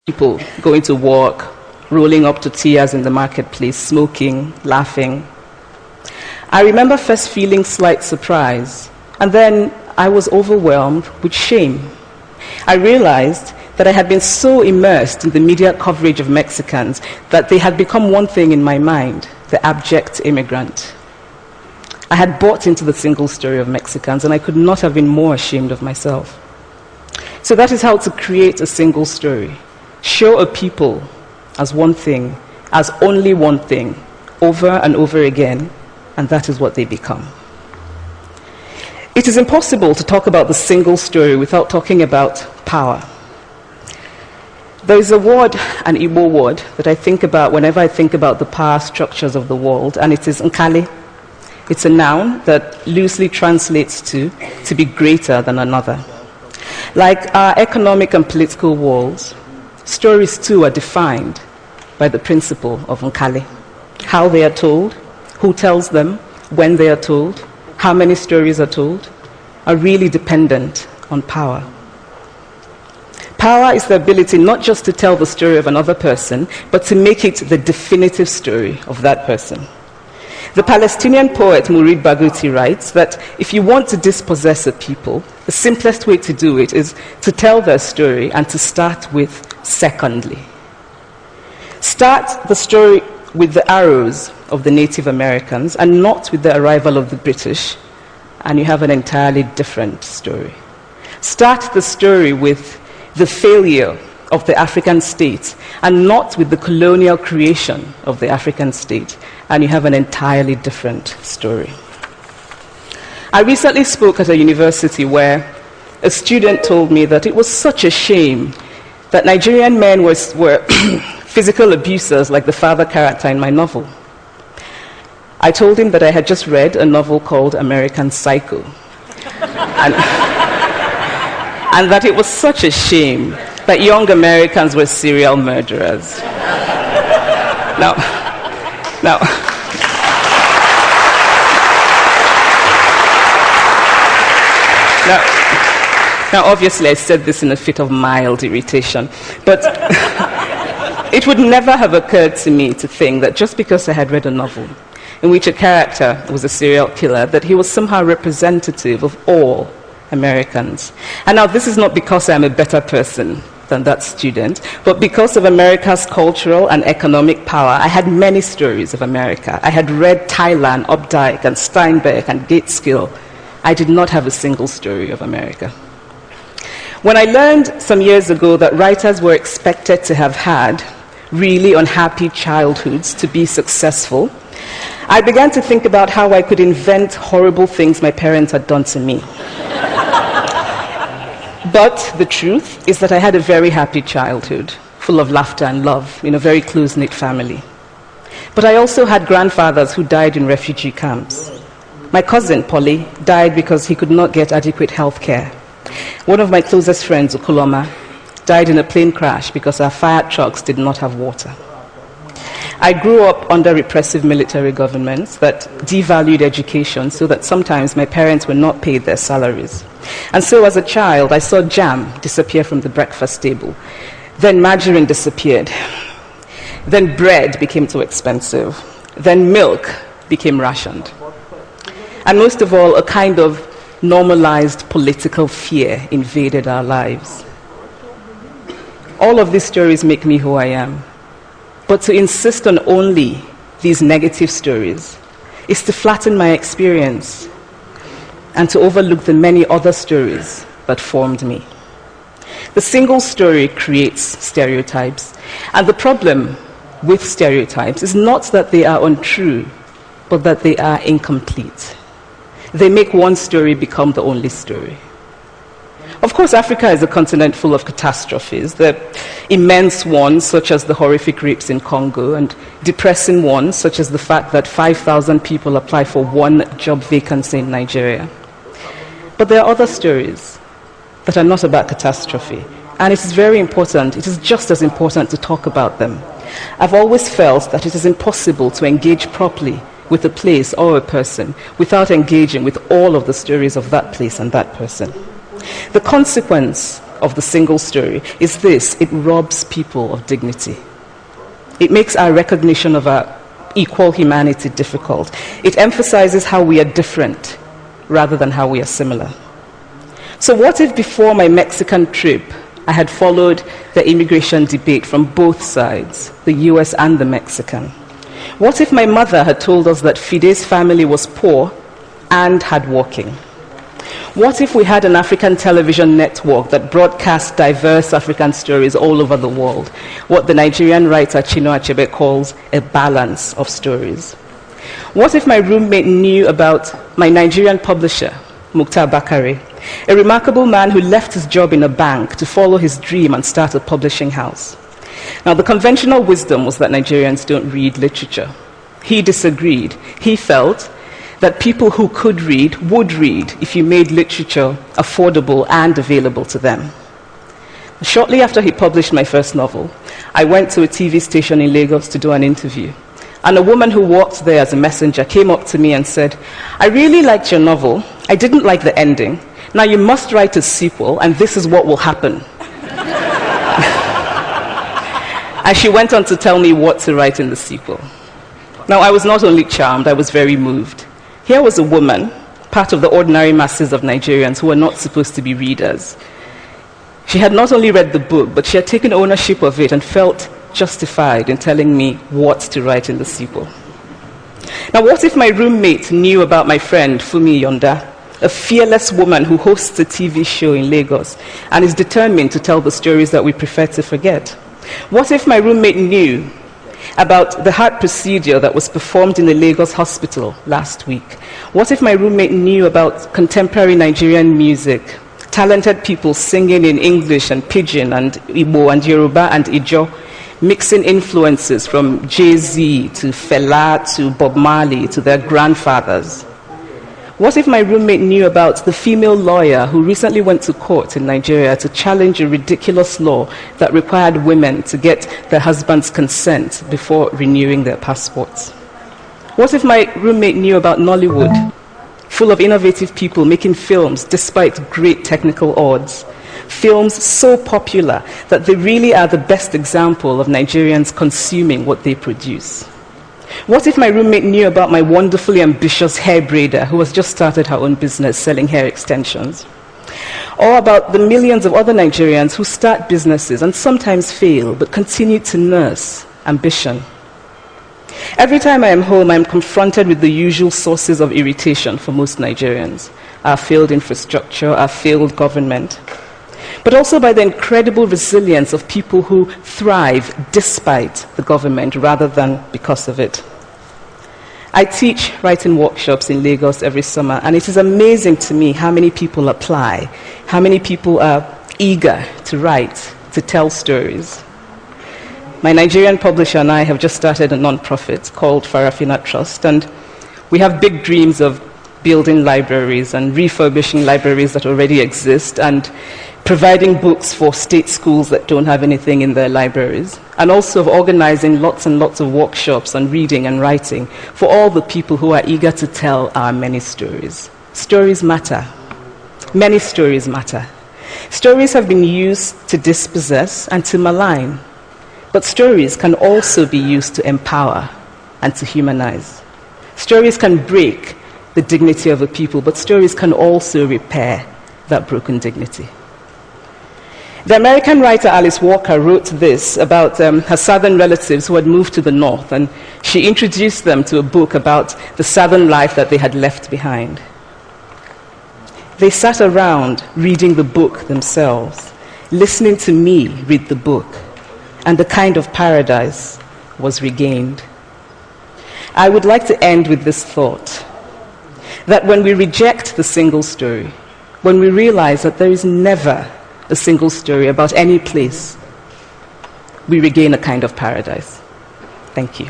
People going to work, rolling up tortillas in the marketplace, smoking, laughing. I remember first feeling slight surprise, and then I was overwhelmed with shame. I realized that I had been so immersed in the media coverage of Mexicans that they had become one thing in my mind, the abject immigrant. I had bought into the single story of Mexicans, and I could not have been more ashamed of myself. So that is how to create a single story. Show a people as one thing, as only one thing, over and over again, and that is what they become. It is impossible to talk about the single story without talking about power. There is a word, an Igbo word, that I think about whenever I think about the power structures of the world, and it is nkali. It's a noun that loosely translates to be greater than another. Like our economic and political worlds, stories too are defined by the principle of nkali. How they are told, who tells them, when they are told, how many stories are told, are really dependent on power. Power is the ability not just to tell the story of another person, but to make it the definitive story of that person. The Palestinian poet Mourid Barghouti writes that if you want to dispossess a people, the simplest way to do it is to tell their story and to start with secondly. Start the story with the arrows of the Native Americans and not with the arrival of the British, and you have an entirely different story. Start the story with the failure of the African state and not with the colonial creation of the African state, and you have an entirely different story. I recently spoke at a university where a student told me that it was such a shame that Nigerian men were physical abusers like the father character in my novel. I told him that I had just read a novel called American Psycho, and that it was such a shame that young Americans were serial murderers. Now, obviously, I said this in a fit of mild irritation, but it would never have occurred to me to think that just because I had read a novel in which a character was a serial killer, that he was somehow representative of all Americans. And now, this is not because I'm a better person than that student, but because of America's cultural and economic power. I had many stories of America. I had read Thailand, Updike, and Steinbeck, and Gateskill. I did not have a single story of America. When I learned some years ago that writers were expected to have had really unhappy childhoods to be successful, I began to think about how I could invent horrible things my parents had done to me. But the truth is that I had a very happy childhood, full of laughter and love, in a very close-knit family. But I also had grandfathers who died in refugee camps. My cousin, Polly, died because he could not get adequate health care. One of my closest friends, Ukuloma, died in a plane crash because our fire trucks did not have water. I grew up under repressive military governments that devalued education so that sometimes my parents were not paid their salaries. And so as a child, I saw jam disappear from the breakfast table. Then margarine disappeared. Then bread became too expensive. Then milk became rationed. And most of all, a kind of normalized political fear invaded our lives. All of these stories make me who I am. But to insist on only these negative stories is to flatten my experience and to overlook the many other stories that formed me. The single story creates stereotypes, and the problem with stereotypes is not that they are untrue, but that they are incomplete. They make one story become the only story. Of course, Africa is a continent full of catastrophes. The immense ones, such as the horrific rapes in Congo, and depressing ones, such as the fact that 5,000 people apply for one job vacancy in Nigeria. But there are other stories that are not about catastrophe, and it is very important, it is just as important to talk about them. I've always felt that it is impossible to engage properly with a place or a person without engaging with all of the stories of that place and that person. The consequence of the single story is this: it robs people of dignity. It makes our recognition of our equal humanity difficult. It emphasizes how we are different rather than how we are similar. So what if before my Mexican trip, I had followed the immigration debate from both sides, the US and the Mexican? What if my mother had told us that Fide's family was poor and hardworking? What if we had an African television network that broadcast diverse African stories all over the world, what the Nigerian writer Chinua Achebe calls a balance of stories? What if my roommate knew about my Nigerian publisher, Mukhtar Bakare, a remarkable man who left his job in a bank to follow his dream and start a publishing house? Now, the conventional wisdom was that Nigerians don't read literature. He disagreed. He felt that people who could read would read if you made literature affordable and available to them. Shortly after he published my first novel, I went to a TV station in Lagos to do an interview. And a woman who worked there as a messenger came up to me and said, "I really liked your novel. I didn't like the ending. Now you must write a sequel, and this is what will happen." And she went on to tell me what to write in the sequel. Now, I was not only charmed, I was very moved. Here was a woman, part of the ordinary masses of Nigerians who were not supposed to be readers. She had not only read the book, but she had taken ownership of it and felt justified in telling me what to write in the sequel. Now, what if my roommate knew about my friend Fumi Yonda, a fearless woman who hosts a TV show in Lagos and is determined to tell the stories that we prefer to forget? What if my roommate knew about the heart procedure that was performed in the Lagos hospital last week? What if my roommate knew about contemporary Nigerian music, talented people singing in English and Pidgin and Igbo and Yoruba and Ijo, mixing influences from Jay-Z to Fela to Bob Marley to their grandfathers? What if my roommate knew about the female lawyer who recently went to court in Nigeria to challenge a ridiculous law that required women to get their husband's consent before renewing their passports? What if my roommate knew about Nollywood, full of innovative people making films despite great technical odds? Films so popular that they really are the best example of Nigerians consuming what they produce. What if my roommate knew about my wonderfully ambitious hair braider who has just started her own business selling hair extensions? Or about the millions of other Nigerians who start businesses and sometimes fail, but continue to nurse ambition? Every time I am home, I am confronted with the usual sources of irritation for most Nigerians: our failed infrastructure, our failed government, but also by the incredible resilience of people who thrive despite the government rather than because of it. I teach writing workshops in Lagos every summer, and it is amazing to me how many people apply, how many people are eager to write, to tell stories. My Nigerian publisher and I have just started a non-profit called Farafina Trust, and we have big dreams of building libraries and refurbishing libraries that already exist and providing books for state schools that don't have anything in their libraries, and also of organizing lots and lots of workshops on reading and writing for all the people who are eager to tell our many stories. Stories matter. Many stories matter. Stories have been used to dispossess and to malign, but stories can also be used to empower and to humanize. Stories can break the dignity of a people, but stories can also repair that broken dignity. The American writer Alice Walker wrote this about her southern relatives who had moved to the north, and she introduced them to a book about the southern life that they had left behind. They sat around reading the book themselves, listening to me read the book, and the kind of paradise was regained. I would like to end with this thought, that when we reject the single story, when we realize that there is never a single story about any place, we regain a kind of paradise. Thank you.